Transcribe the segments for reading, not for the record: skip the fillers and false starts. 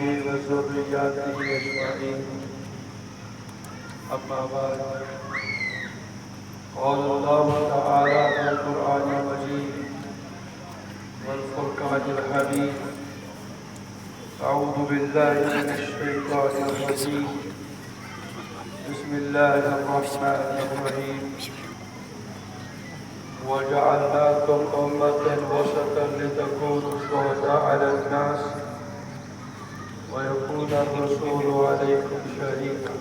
وذرياته أجمعين. أما بعد، قال الله تعالى في القرآن المجيد والفرقان الحميد: أعوذ بالله من الشيطان الرجيم، بسم الله الرحمن الرحيم. وجعلناكم أمة وسطا لتكونوا شهداء على الناس ويكون الرسول عليكم شهيدا.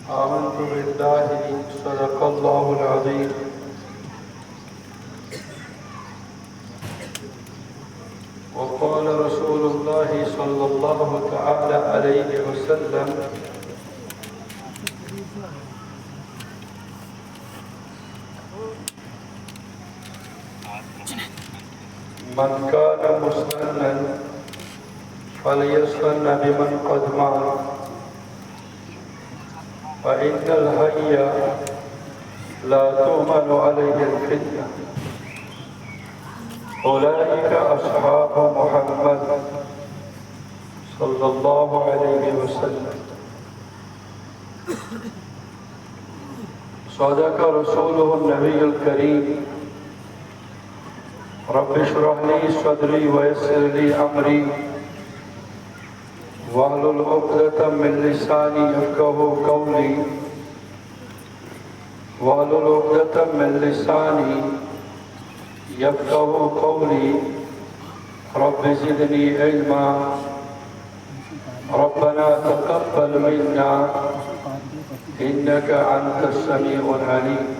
آمنت بالله صدق الله العظيم. وقال رسول الله صلى الله تعالى عليه وسلم: من كان مستنا فليستن بمن قد مات، فإن الحي لا تؤمن عليه الفتنة. أولئك أصحاب محمد صلى الله عليه وسلم. صدق رسوله النبي الكريم. رب اشرح لي صدري ويسر لي أمري واحلل عقدة من لساني يفقهوا قولي واحلل عقدة من لساني يفقهوا قولي. رب زدني علما. ربنا تقبل منا إنك أنت السميع العليم.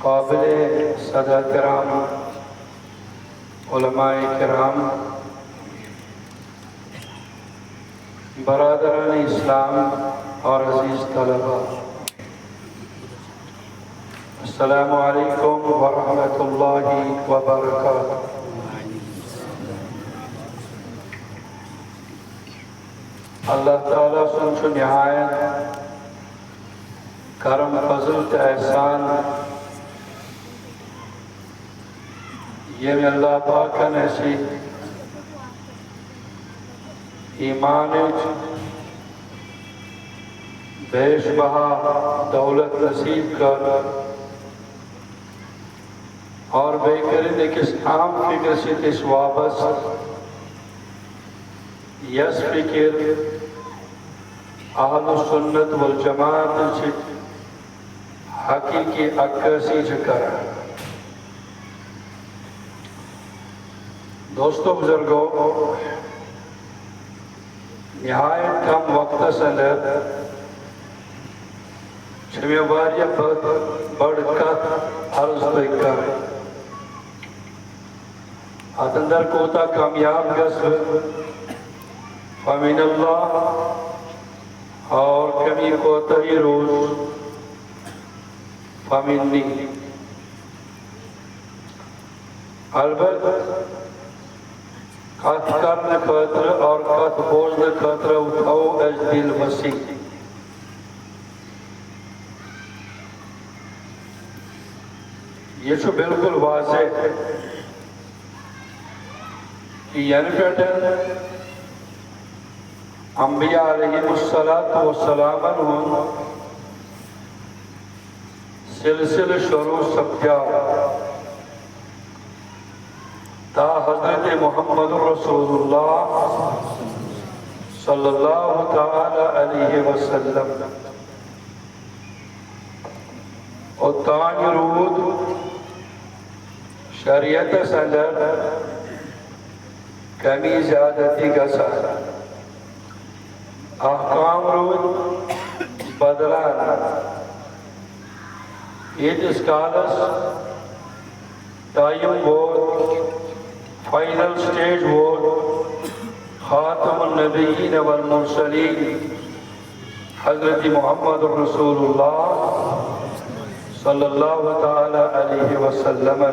قابل صدر کرام، علماء کرام، برادران اسلام اور عزیز طلبہ، السلام علیکم ورحمۃ اللہ وبرکاتہ۔ اللہ تعالیٰ سنچو نہایت کرم فضل تا احسان یہ میں اللہ پاکن ایسی ایمان بیش بہا دولت نصیب کر اور بے کرد کس عام فکر سے کس وابست یس فکر اہل سنت والجماعت سے حقیقی عکاسی چکر۔ دوستو بزرگو، نہایت کم وقت سندر چھوئے واریہ بڑھ کت عرض بکر اتندر کوتا کامیاب گسو فمن اللہ اور کمی کوتا ہی روز فمنی۔ البت کت کرنے خاطر اور کت بوزنے خاطر اٹھاؤ از دل وسیع۔ یہ چھو بالکل واضح ہے کہ یعنی پیٹر انبیاء علیہ السلام سلسل شروع سبجا تا حضرت محمد رسول اللہ صلی اللہ تعالی علیہ وسلم اور تانی رود شریعت سندر کمی زیادتی گسا احکام رود بدلانا ایت اسکالس time vote final stage vote خاتم النبیین والمرسلین حضرت محمد رسول اللہ صلی اللہ تعالی علیہ وسلم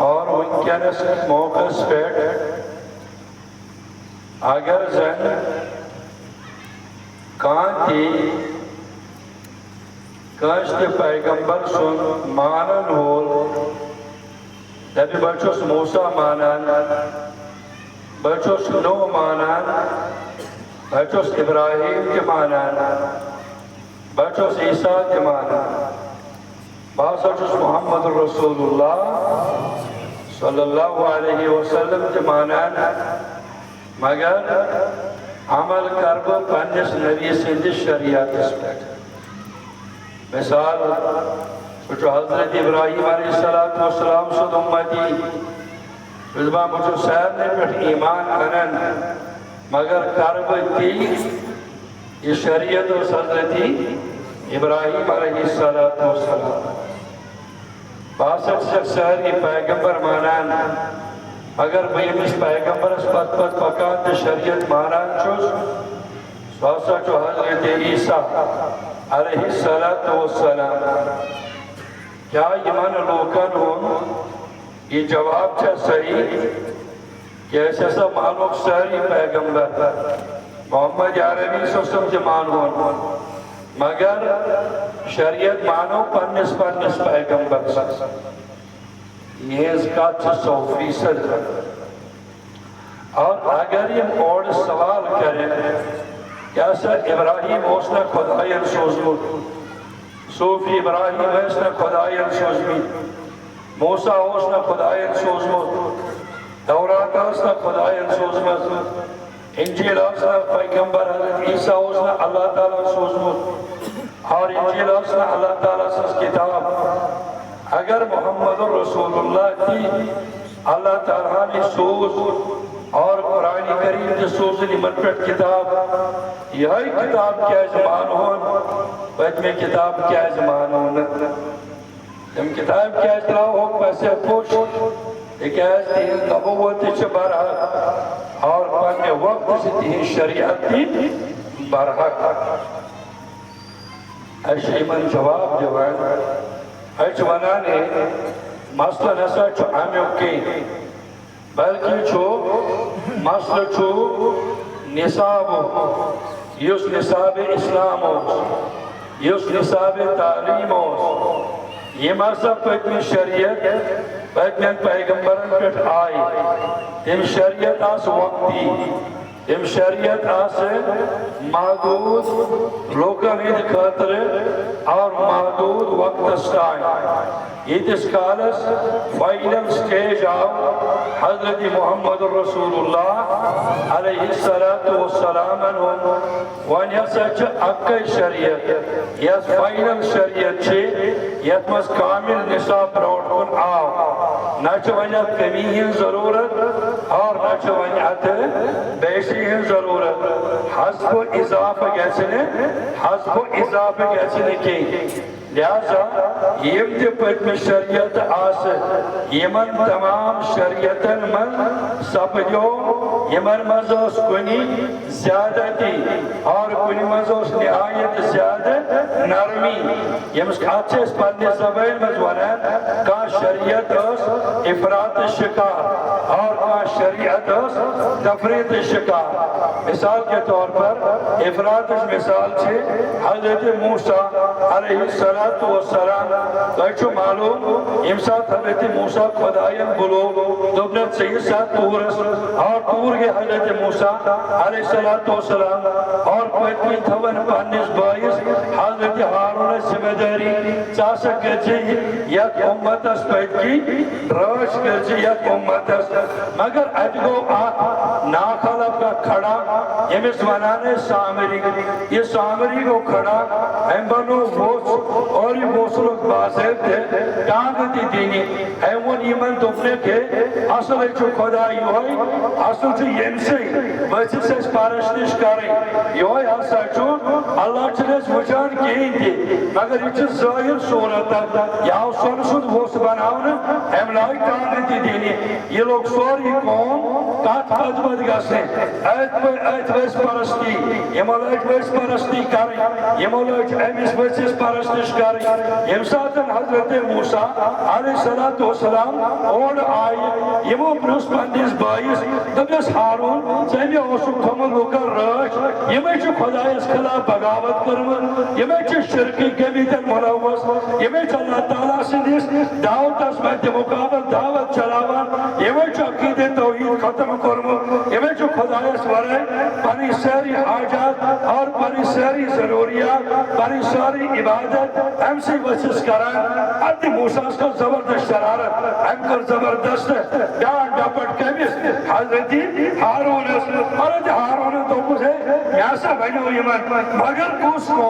اور ان کے موقع سپیٹ اگر زن کانتی کاشت پیغمبر سن مانن ہول دبی بچوس موسیٰ مانن بچوس نو مانن بچوس ابراہیم کے مانن بچوس عیسیٰ کے مانن بچوس محمد رسول اللہ صلی اللہ علیہ وسلم کے مانن مگر عمل کربو پنس نبی سندس شریعت اس پر مثال جو حضرت ابراہیم علیہ السلام سد امتی رضبان بچو صاحب نے پر ایمان انن مگر کرب تی یہ شریعت و حضرت ابراہیم علیہ السلام باسط سہری پیغمبر مانان اگر بیمس پیغمبر اس پت پکان تے شریعت مانان چوز سواسا جو حضرت عیسیٰ علیہ السلام کیا ایمان لوکن ہوں یہ جواب چھا صحیح کہ ایسا سا معلوم سہری پیغمبر محمد عربی سسم جمان ہوں مگر شریعت مانو پنس پیغمبر سکس یہ اس کا 100% ہے اور اگر یہ اور سوال کریں کیسا ابراہیم اوسنا خدایان سوزمود صوفی ابراہیم اوسنا خدایان سوزمود موسیٰ اوسنا خدایان سوزمود دورات اوسنا خدایان سوزمود انجیل اوسنا پیغمبر حضرت عیسیٰ اوسنا اللہ تعالیٰ سوزمود اور انجیل اوسنا اللہ تعالیٰ سس کتاب اگر محمد رسول اللہ کی اللہ تعالیٰ نے سوز اور قرآن کریم کے سوزنی منفرد کتاب یہی کتاب کیا زمان ہون وقت میں کتاب کیا زمان ہون جب کتاب کیا اطلاع ہو پیسے پوش ایک ایسی نبوت برحق اور پانے وقت سے تین شریعت کی برحق ایشیمن جواب جوان ایچ ونانے مسئلہ نسا چھو آمیو کی بلکہ چھو مسئلہ چھو نصاب ہو یس نصاب اسلام ہو یس نصاب تعلیم ہو یہ مسئلہ پہتمی شریعت پہتمی پیغمبرن پیٹ آئی تم شریعت آس وقتی تم شریعت آس محدود لوکن ہی خاطر اور محدود وقت اسٹائن اس کالس فائنل سٹیج آو حضرت محمد رسول اللہ علیہ السلام وان یسا اکی شریعت یس فائنل شریعت چھے یتمس کامل نصاب روڈ کن آو ناچ ونیت کمی ہی ضرورت اور ناچ ونیت بیشی ہی ضرورت حسب و اضافہ کیسے کی لہذا یم تے پتم شریعت آس یمن تمام شریعتن من سپدیو یمن مزوس کنی زیادتی اور کنی مزوس نہایت زیادہ نرمی یمس کھاچے اس پڑھنے زبائن مزونان کا شریعت اس افراد شکار اور کا شریعت اس تفرید شکار مثال کے طور پر افراد مثال چھے حضرت موسیٰ علیہ السلام تو معلوم امسات حضرت موسیٰ خدایان بلو دبنت سید ساتھ تورس اور تور کے حضرت موسیٰ علیہ السلام اور پیتمی تھون پانیس بائیس حضرت حارون ذمہ داری چاسک گرچی یک امت اس پیت کی روش گرچی یک امت اس مگر ادگو ناخلب کا کھڑا یمس ونانے سامری یہ سامری کو کھڑا ہم بنو بوس اور یہ بوسلوک بازیب تھے ٹانگتی دینی ایمون ایمن دفنے کے اصل ایچو خدای ہوئی اصل چو یمسی بچی سے پارشنش کریں یوئی اصل چو اللہ چلیس وجان کہیں دی مگر یہ چیز ظاہر صورت ہے یاو سنسود بوس بناونا ہم لائی ٹانگتی دینی یہ لوگ سوری قوم کات قدمت گسیں ایت ویس پرستی یمو لج ویس پرستی کریں یمو لج امس ویسس پرستش کریں یم سات حضرت موسیٰ علیہ السلام اور آئی یمو پرس پندس بائیس دبیس ہارون ژمی اوسک تھومت لوکن راچ یمے چھ خدایس خلاف بغاوت کرمت یمے چھ شرکی گٔمٕتۍ ملوث یمے چھ اللہ تعالیٰ سندس دعوتس مد مقابل دعوت چلاوان یمے چھ عقیدہ توحید ختم کرمت یمے چھ خدایس ورائے پنی ساری حاجات اور پنی ساری ضروریات پنی ساری عبادت ام سے وسس کران حضرت موسیٰ کو زبردست شرارت ام کر زبردست ڈان ڈپٹ کمس حضرت ہارون حضرت ہارون تو کچھ یا سا بنو یمن مگر کس کو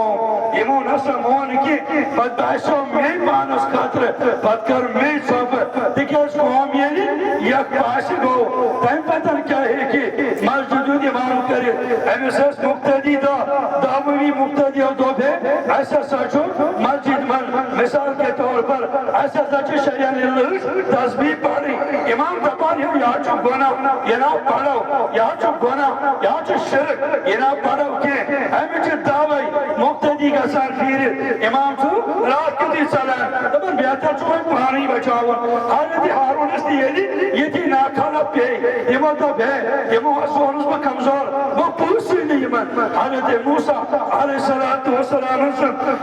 یمو نسا مون کی پت باشو میں پانس خاطر پت کر میں سب تکیس قوم یعنی یک پاس گو تیم پتن کیا ہے کہ مسجد امام کرے ایساس مقتدی دا دعوی مقتدی دو بے ایسا سچو مسجد من مثال کے طور پر ایسا سچو شریعن اللہ تسبیح پڑھی امام تپانی ہو یا چو گناہ یہ نہ پڑھو یا چو گناہ یا چو شرک یہ نہ پڑھو کہ ہمیں چو دعوی مقتدی کا سان پھیر امام چو رات کتی سلام تبر بیعتا چو پانی بچاون حضرت ہارون اس لیے یہ تھی ناکھانا پہ یمو تو بے یمو سونس با کمزور وہ پوسی نہیں من حضرت موسیٰ علیہ السلام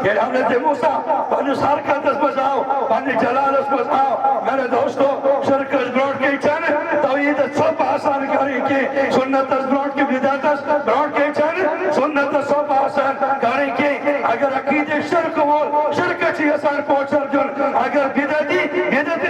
یہ حضرت موسیٰ پانی سارکت اس بزاؤ پانی جلال اس بزاؤ میرے دوستو شرکت بروٹ کے چانے توحید سب آسان کریں کہ سنت اس بروٹ کی بدعت اس بروٹ کے چانے سنت سب آسان کریں کہ اگر عقید شرک ہو شرک چی آسان پوچھر جن اگر بدعتی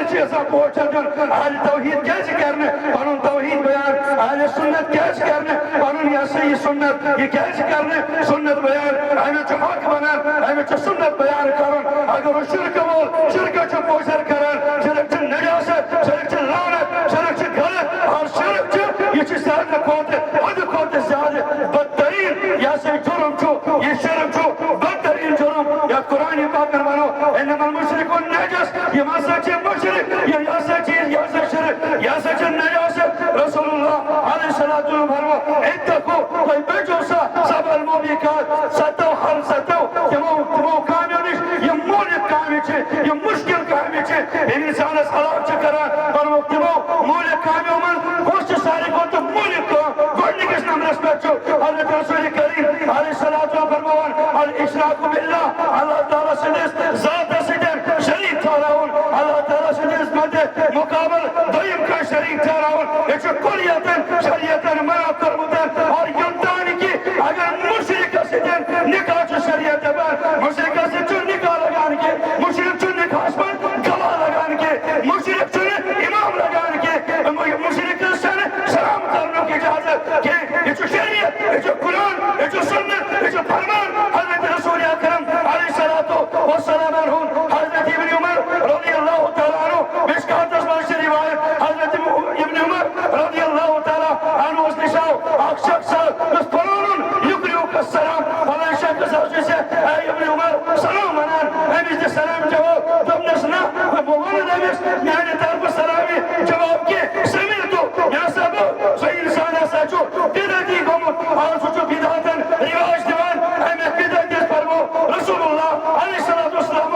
چی آسان پوچھر جن اہل توحید کیسے کرنے پانون توحید بیان اہل سنت کیسے کرنے پانون یا صحیح سنت یہ کیسے کرنے سنت بیان اہل چو حق بنان اہل چو سنت بیان کرن اگر وہ شرک ہو شرک چو پوچھر کرن شرک چو نجاست شرک چو لعنت شرک چو غلط اور شرک چو یہ چی سارنے کھوتے ادھ کھوتے زیادہ بدترین یا سے جرم چو یہ شرک چو بدترین جرم یا قرآن پاک نمانو انما المشرکون نجس یہ ماسا چی مشرک یہ یاسا چیز یاسا شرک یاسا چی نجاست رسول اللہ علیہ السلام فرمو اتقو کوئی بچو سا سب الموبیقات ستو ہر ستو تمو کامیونش یہ مولد کامی چھے یہ مشکل کامی چھے انسان اس حلاق چکران فرمو تمو مولد کامیو من گوشت سارے کو تو مولد کا گوڑنی کس نام رسپیٹ چھو حضرت رسول کریم علیہ السلام فرموان الاشراق باللہ اللہ تعالیٰ سنیس ذات سنیس شریف تھاراؤن اللہ تعالیٰ سنیس مدے مقابل دویم کا شریف تھاراؤن ایچو کلیتن شریعتن منع کرمتن اور یونتانی کی اگر مشرک سنین نکاح چو شریعت بار مشرک سنین نکاح لگان کے مشرک چو نکاح پر گواہ لگان کے مشرک چو امام لگان کے مشرک سنین سلام کرنوں کی اجازت کہ ایچو شریعت ایچو قرآن ایچو سنت ایچو فرمان حضرت رسول اکرم علیہ السلام عنہ حضرت ابن عمر رضی اللہ تعالیٰ عنہ مشکات اسمان سے روایت حضرت ابن عمر رضی اللہ تعالیٰ عنہ اس نشاو آگ شخص اس پرانون یکریوک السلام فلا شخص اس سے اے ابن عمر سلام منان امیز سلام جواب جب نسنا بواند امیز یعنی طرف سلامی جواب کے سمیتو یا سبو سو انسان ایسا جو بیدتی گمت اور سوچو بیداتن رواج دیوان امی بیدتی اس پرمو رسول اللہ علیہ السلام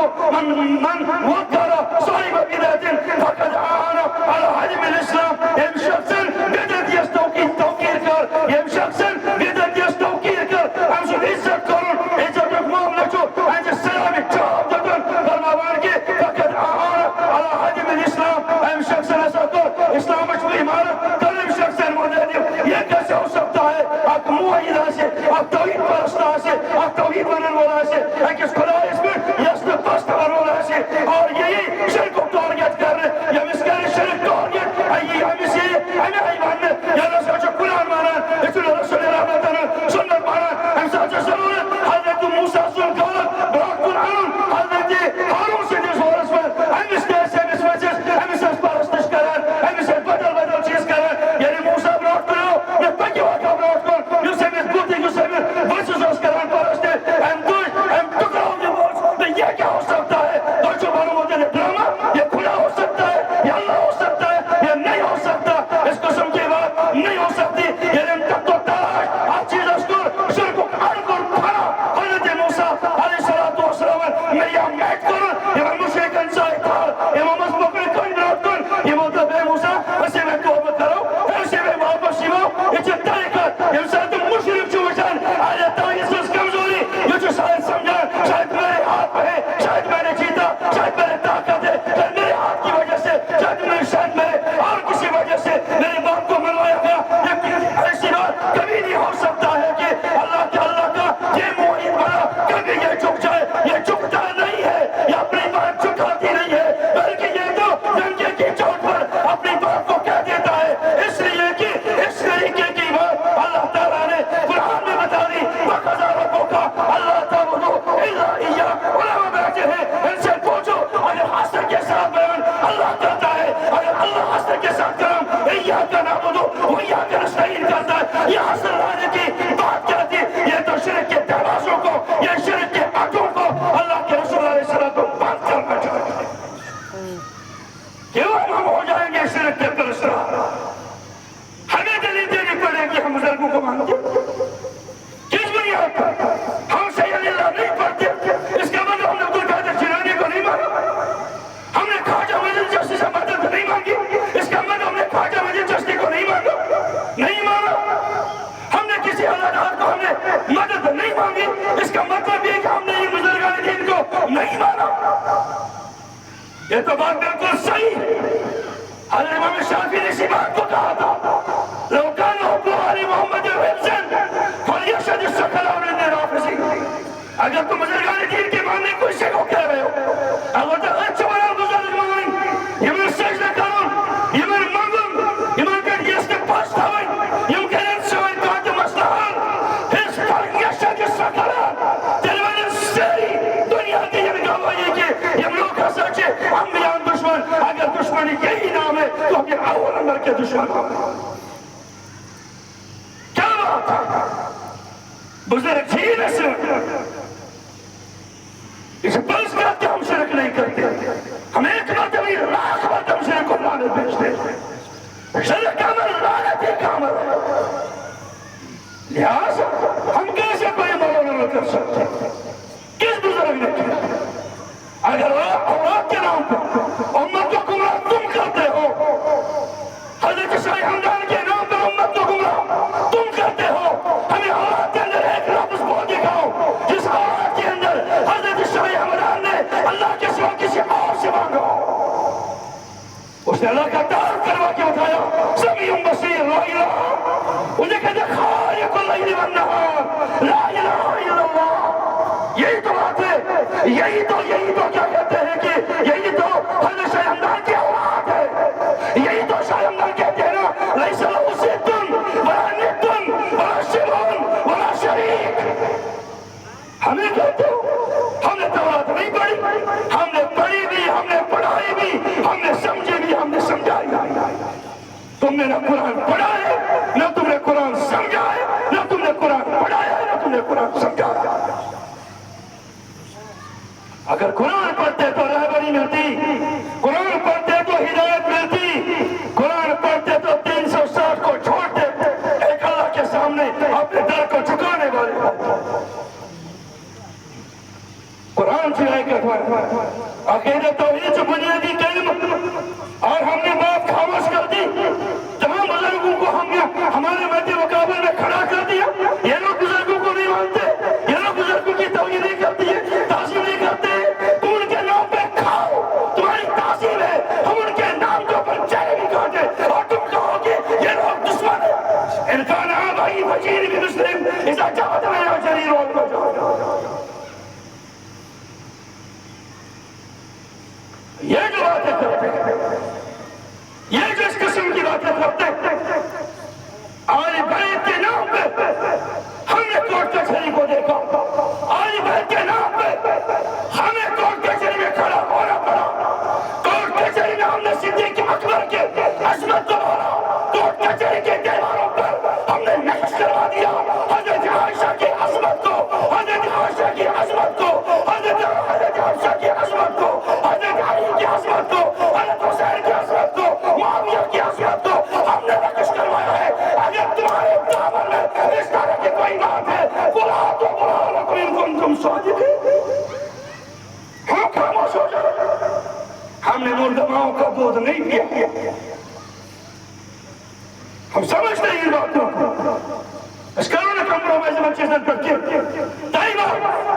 من وقر صاحب بدعة فقد أعان على هدم الإسلام يم شخصا بدعة توقير كار يم شخصا بدعة توقير كار أمسو عزت كارون عزت اقمام لجو عند السلام جواب دادن فرماوان کی فقد أعان على هدم الإسلام يم شخصا أساكر اسلام اچو امارت طلب شخصا مدنیم یہ کیسے ہو سکتا ہے آپ موحیدہ سے آپ توحید پرستہ سے آپ توحید بنن والا سے ایک اس خدا اس میں یسن پست ورولہ سے اور یہی شرک کو ٹارگٹ کر رہے یا مسکر شرک ٹارگٹ ای ہمیں سے ہمیں حیوان نے یا رسول جو قرآن مانا اتنا رسول رحمتنا سنت مانا ہم ساتھ ضرورت حضرت موسیٰ سن قولت براک قرآن حضرت ہارون سے جس ورس پر ہم اس کیسے ہم اس وجہ ہم اس پرستش کرن ہم اس بدل چیز کرن یعنی موسیٰ براک کرو یا پکی واقع براک کر یو سے میں بوتی یو سے میں وچز اس کرن پرستے ہم دوش ہم ٹکراؤ دی ورس یہ کیا ہو سکتا ہے دوچو بانو ہوتے ہیں ڈراما یہ کھلا ہو سکتا ہے یہ اللہ ہو سکتا ہے یہ نہیں ہو سکتا اس قسم کی بات نہیں ہو سکتی یہ ان کا تو یم ساتھ مشرک چھو وچھان آیا توحید اس کمزوری یہ جو شاید سمجھا شاید میرے ہاتھ میں ہے شاید میں نے جیتا شاید میرے طاقت ہے شاید میرے ہاتھ کی وجہ سے شاید میرے اور کسی وجہ سے میرے باپ کو مروایا گیا یہ ایسی بات کبھی نہیں ہو سکتا ہے کہ اللہ کا یہ معید بنا کبھی یہ جھک جائے یہ جھکتا نہیں ہے یہ اپنی بات جھکاتی نہیں ہے بلکہ یہ تو ڈنکے کی چوٹ پر اپنی بات کو کہہ دیتا ہے اس لیے کہ اس طریقے کی بات اللہ تعالیٰ نے قرآن میں بتا دی وَقَضَىٰ رَبُّكَ أَلَّا تَعْبُدُوا إِلَّا إِيَّاهُ علماء بیٹھے ہیں ان سے پوچھو اگر حسر کے ساتھ بیان اللہ کرتا ہے اگر اللہ حسر کے ساتھ کرم إِيَّاكَ نَعْبُدُ وَإِيَّاكَ نَسْتَعِينُ کرتا ہے یہ حسر لانے کی بات کرتی یہ تو شرک کے تماشوں کو یہ شرک کے آٹوں کو اللہ کے رسول علیہ السلام کو بات کرنا چاہتے ہیں کیوں ہم ہو جائیں گے شرک کے پرستار ہمیں دلیل دینی پڑے گی ہم بزرگوں کو مانتے کس بنیاد پر ہم سید اللہ نہیں پڑھتے اس کا مطلب ہم نے عبد القادر جیلانی کو نہیں مانا ہم نے خواجہ معین چشتی سے مدد نہیں مانگی اس کا مطلب ہم نے خواجہ معین چشتی کو نہیں مانگا نہیں مانا ہم نے کسی اللہ کو ہم نے مدد نہیں مانگی اس کا مطلب یہ کہ ہم نے یہ بزرگان دین کو نہیں مانا یہ تو بات بالکل صحیح حضرت امام شافعی نے اسی بات کو کہا تھا لو کان حب آل محمد حفظاً فلیشهد الثقلان من رافضی اگر تم بزرگان دین کے ماننے کو اسے کو کہہ رہے ہو اگر تو اچھا بنا بزرگ مانیں یہ من سجدہ کرون یہ من منگم یہ من کر یہ اس کے پاس تھاویں یہ کہنے سوئن تو آتے مسلحان اس فلیشهد الثقلان تلوان سری دنیا کی یہ گواہی کہ یہ لوگ سچے ہم بیان دشمن اگر دشمنی یہی نام ہے تو ہم یہ اول نمبر کے دشمن ہیں کیا بات ہے بزرگ جھیل سے اس پلس کرتے ہم شرک نہیں کرتے ہم ایک بات بھی لاکھ بات ہم شرک کو لعنت بھیجتے شرک عمل لعنت ایک عمل ہے لہذا ہم کیسے کوئی مولانا نہ کر سکتے کس بزرگ نے کیا اگر اولاد کے نام پر امت کو گمراہ تم کرتے ہو حضرت شاہ حمدان کے نام پر امت کو گمراہ تم کرتے ہو ہمیں اولاد کے اندر ایک لفظ بول دکھاؤ جس اولاد کے اندر حضرت شاہ حمدان نے اللہ کے سوا کسی اور سے مانگا اس نے اللہ کا تعارف کروا کے اٹھایا سمیع بصیر لا الہ انہیں کہتے خالق اللیل والنہار لا الہ الا اللہ یہی تو بات ہے یہی تو کیا کہتے ہیں کہ یہی تو حضرت شاہ حمدان کی اولاد ہے یہی تو شاہ حمدان کہتے ہیں نا لیس لہ ضد ولا ند ولا شبہ ولا شریک ہمیں کہتے ہو ہم نے تورات نہیں پڑھی ہم نے پڑھی بھی ہم نے پڑھائی بھی ہم نے سمجھی بھی ہم نے سمجھائی تم نے نہ قرآن پڑھا ہے نہ تم نے قرآن سمجھا ہے نہ تم نے قرآن پڑھایا ہے نہ تم نے قرآن سمجھایا اگر قرآن پڑھتے تو رہبری ملتی قرآن پڑھتے تو ہدایت ملتی قرآن پڑھتے تو 360 کو چھوڑتے ایک اللہ کے سامنے اپنے در کو جھکانے والے قرآن سے آئے کہ عقیدہ توحید سے بنیادی کلمہ اور ہم نے بات خاموش کر دی تمام بزرگوں کو ہم نے ہمارے مدِ مقابل میں کھڑا کر دیا یہ لوگ بزرگوں کو نہیں مانتے یہ لوگ بزرگوں کی توہین نہیں کرتی ہے تعظیم نہیں کرتے تم ان کے نام پہ کھاؤ تمہاری تعظیم ہے ہم ان کے نام کے اوپر چہرے بھی کاٹے اور تم کہو کہ یہ لوگ دشمن ہیں ان کا نام آئی وزیر بھی مسلم اذا جاوت میں جریر والمجاہ یہ جو باتیں کرتے ہیں یہ جو اس قسم کی باتیں کرتے ہیں آل بیت کے نام پہ ہم نے کورٹ کچہری کو دیکھا آل بیت کے نام پہ ہمیں کورٹ کچہری میں کھڑا ہونا پڑا کورٹ کچہری میں ہم نے صدیق اکبر کے عظمت کو بولا کورٹ کچہری کے دیواروں پر ہم نے نقش کروا دیا حضرت عائشہ کی عظمت کو حضرت عائشہ کی عظمت کو حضرت عائشہ کی عظمت کو حضرت علی کی عظمت کو حضرت حسین کی عظمت کو معاویہ کی عظمت کو ہم نے نقش کروایا ہے اگر تمہارے دامن میں اس طرح کی کوئی بات ہے بلا تو بلا لکم ان کنتم صادقین ہم خاموش ہو جائیں ہم نے مردماؤں کا دودھ نہیں پیا ہم سمجھتے ہیں ان باتوں کو Es kann ohne Kompromisse mit Christen passieren. Taiba,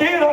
13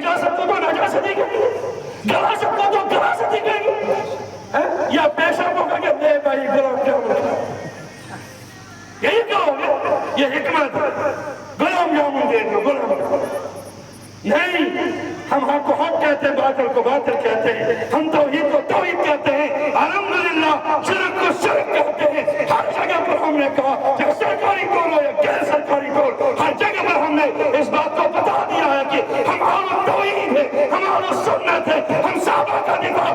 نجاست کو تو نجاست ہی کہیں گے، غلاظت کو تو غلاظت ہی کہیں گے، یا پیشہ کو کہیں گے لے بھائی گلاب جامن، یہی کہو گے، یہ حکمت گلاب جامن دے دو، گلاب جامن نہیں۔ ہم حق کو حق کہتے ہیں، باطل کو باطل کہتے ہیں، ہم توحید کو توحید کہتے ہیں، الحمدللہ شرک کو شرک کہتے ہیں۔ ہر جگہ پر ہم نے کہا، چاہے سرکاری طور ہو یا غیر سرکاری طور، ہر جگہ پر ہم نے اس بات کو بتا دیا ہے کہ ہم اہل توحید ہیں، ہم اہل سنت ہیں، ہم صحابہ کا دفاع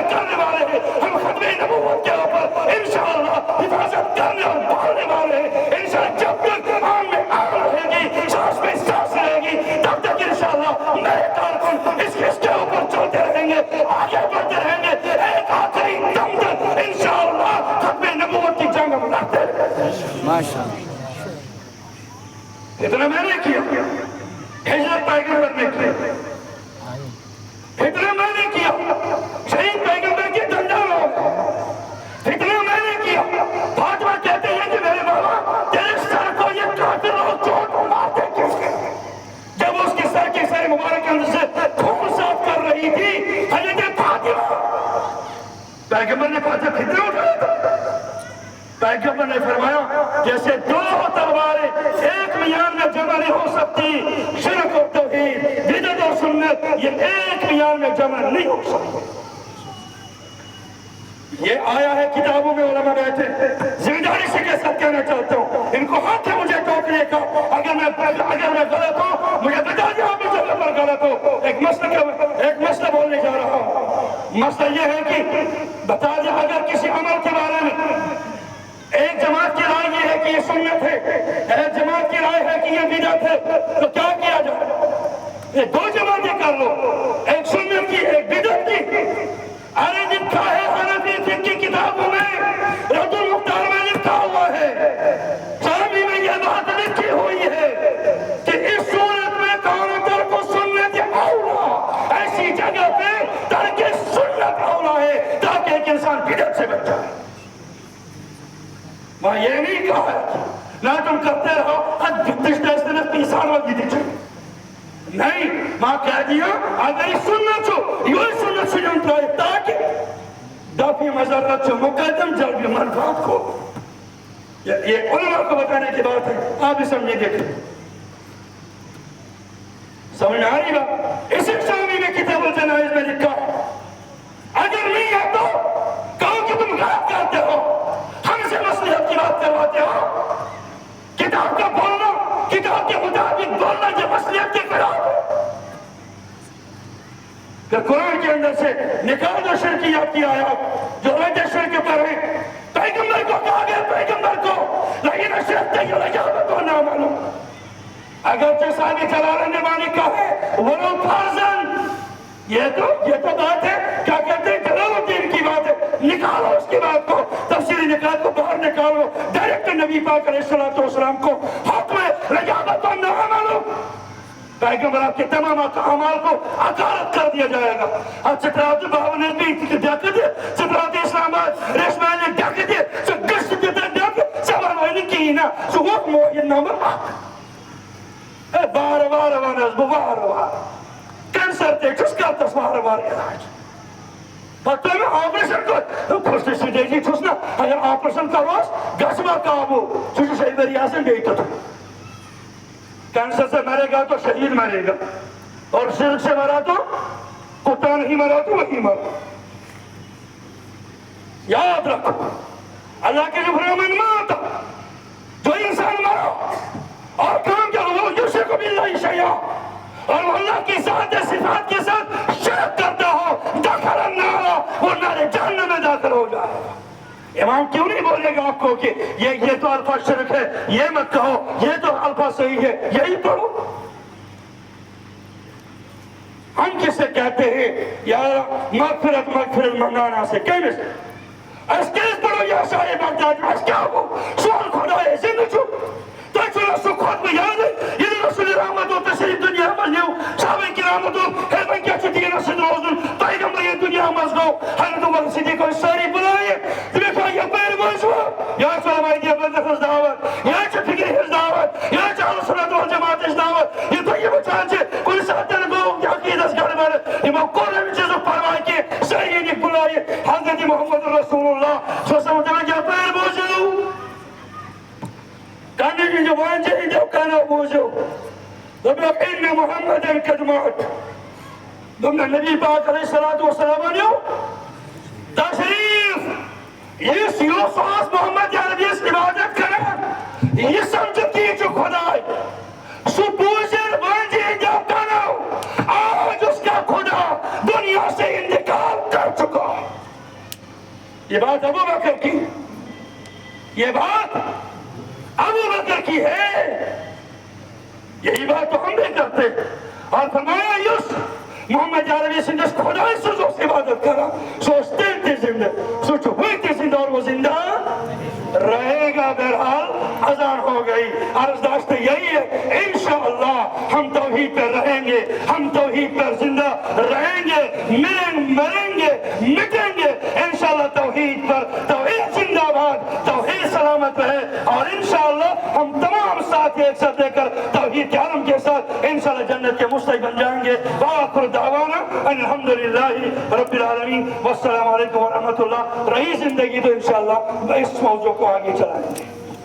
کرنے والے ہیں، ہم ختم نبوت کے اوپر انشاءاللہ حفاظت کرنے اور پالنے والے ہیں۔ انشاءاللہ جب تک آن میں آن رہے گی، سانس میں سانس رہے گی، تب تک انشاءاللہ میرے کارکن اس کے اوپر چلتے رہیں گے، آگے بڑھتے رہیں گے، ایک آخری دم تک انشاءاللہ ختم نبوت کی جنگ ہم لڑتے رہیں گے۔ ماشاءاللہ اتنا میں نے کیا، ہجرت پیغمبر نے کی، اتنا میں نے کیا، شہید پیغمبر کے ڈنڈا لوگ، اتنا میں نے کیا۔ فاطمہ کہتے ہیں کہ میرے بابا تیرے سر کو یہ کافر لوگ چوٹ مارتے کیوں ہیں؟ جب اس کے سر کے سر مبارک اندر سے خون صاف کر رہی تھی حضرت فاطمہ، پیغمبر نے فاطمہ فتنہ اٹھایا تھا، پیغمبر نے فرمایا جیسے دو تلواریں ایک میان میں جمع نہیں ہو سکتی، شرک اور توحید، بدعت اور سنت یہ ایک میان میں جمع نہیں ہو سکتی۔ یہ آیا ہے کتابوں میں، علماء بیٹھے، ذمہ داری سے کے ساتھ کہنا چاہتا ہوں، ان کو حق ہے مجھے ٹوکنے کا، اگر میں غلط ہوں مجھے بتا دیا آپ اس جگہ پر غلط ہو۔ ایک مسئلہ بولنے جا رہا ہوں، مسئلہ یہ ہے کہ بتا دیا اگر کسی عمل کے بارے میں ایک جماعت کی رائے یہ ہے کہ یہ سنت ہے، ایک جماعت کی رائے ہے کہ یہ بدعت ہے، تو کیا کیا جائے؟ یہ دو جماعتیں کر لو، ایک سنت کی ایک بدعت کی۔ ارے لکھا ہے حنفی فقہ کی کتابوں میں، رد المختار میں لکھا ہوا ہے، شامی میں یہ بات لکھی ہوئی ہے کہ اس صورت میں کون ترک سنت اولا، ایسی جگہ پہ ترک سنت اولا ہے تاکہ ایک انسان بدعت سے بچ جائے۔ میں یہ نہیں کہا ہے نہ تم کرتے رہو نہیں، ماں کہہ دیا اگر یہ سنت چھو یہ سنت چھو جنٹرائی تاکہ دافی مذرت چھو مقدم جلبی منفعات کو، یہ علماء کو بتانے کی بات ہے، آپ بھی سمجھے دیکھیں سمجھ آ رہی بات۔ اسی شامی میں کتاب الجنائز میں لکھا اگر نہیں ہے تو کہو کہ تم غلط کرتے ہو، ہم سے مصلحت کی بات کرواتے ہو، کتاب کا بولنا کتاب کے مطابق بولنا جو مصلحت کے خلاف ہے، کہ قرآن کے اندر سے نکال دو شرکیات کی آیات جو رد شرک پر ہیں۔ پیغمبر کو کہا گیا پیغمبر کو لیکن اشرکت یلجابت و نامعلوم، اگرچہ صاحب جلالہ نے مالک کہا ہے ولو فرضاً، یہ تو بات ہے کیا کہتے ہیں جلال الدین کی بات ہے، نکالو اس کی بات کو، تفسیری نکات کو باہر نکالو، ڈائریکٹ نبی پاک علیہ السلام کو حکم لجابت و نامعلوم، پیغمبر آپ کے تمام اعمال کو اکارت کر دیا جائے گا۔ اب چترات بابا نے بھی ڈاک دیا، چترات اسلام آباد ریشمان نے ڈاک دیا، سو گشت دیتا ڈاک سوال ہوئی کی نا سو وقت موہین نمبر بار نزبو بار کینسر تے چھس کرتس بار علاج پتہ میں آپریشن کو خوشتی سی دیجی چھس نا اگر آپریشن کروس گسما کابو چھوٹی صحیح بری آسن دیتا تھا، کینسر سے مرے گا تو شہید مرے گا، اور شرک سے مرا تو کتا نہیں مرا تو وہی مرا۔ یاد رکھو اللہ کے جو فرمان ماتا جو انسان مرا اور کام کیا وہ یشرک باللہ شیئا، اور وہ اللہ کی ذات صفات کے ساتھ شرک کرتا ہو داخل النار، وہ نار جہنم میں داخل ہو جائے گا۔ امام کیوں نہیں بولے گا آپ کو کہ یہ تو الفاظ شرک ہے، یہ مت کہو، یہ تو الفاظ صحیح ہے، یہی پڑھو۔ ہم کس سے کہتے ہیں یار مغفرت منگانا سے کہنے سے اسکیز پڑھو یا شاہ بغداد میں کیا ہو سوال خدا ہے زندہ چھو تو چلو سکھوت میں یاد ہے یہ رسول رحمت و تشریف دنیا ملیو صحابہ کرامت و حیبن کیا چھتی رسول روزن پیغمبر یہ دنیا مزگو حضرت عمر صدیق کو ساری بلائے دیکھا یہ پیر موضوع یا چلو مائی دیا بلد حض دعوت یا چھ فکری حض دعوت یا چلو سنت و جماعت حض دعوت یہ تو یہ بچان چھے کوئی ساتھ جو وانجه جو كان أبوزو ضمن إن محمدا قد مات ضمن النبي پاک علیہ الصلوۃ والسلام اليوم تشریف اس یوسف محمد عربی اس عبادت کریں یہ سمجھتی جو خدای سپوزر وانجه جو کنو آج اس کا خدا دنیا سے انتقال کر چکا. یہ بات ابو بکر کی یہ بات ابو بکر کی ہے. یہی بات تو ہم بھی کرتے اور فرمایا یوس محمد عربی سے جس خدای سے جو عبادت کرا سوچتے تھے زندہ سوچ ہوئی تھے زندہ اور وہ زندہ رہے گا. بہرحال اذان ہو گئی. عرض داشت یہی ہے انشاءاللہ ہم توحید پر رہیں گے ہم توحید پر زندہ رہیں گے مریں گے مٹیں گے انشاءاللہ توحید پر. توحید زندہ باد توحید سلامت رہے اور انشاءاللہ ہم تمام ساتھی ایک ساتھ لے کر توحید کے عالم کے ساتھ انشاءاللہ جنت کے مستحق بن جائیں گے. وآخر دعوانا الحمدللہ رب العالمین والسلام علیکم ورحمۃ اللہ. رہی زندگی تو انشاءاللہ اس موضوع کو آگے چلائیں گے.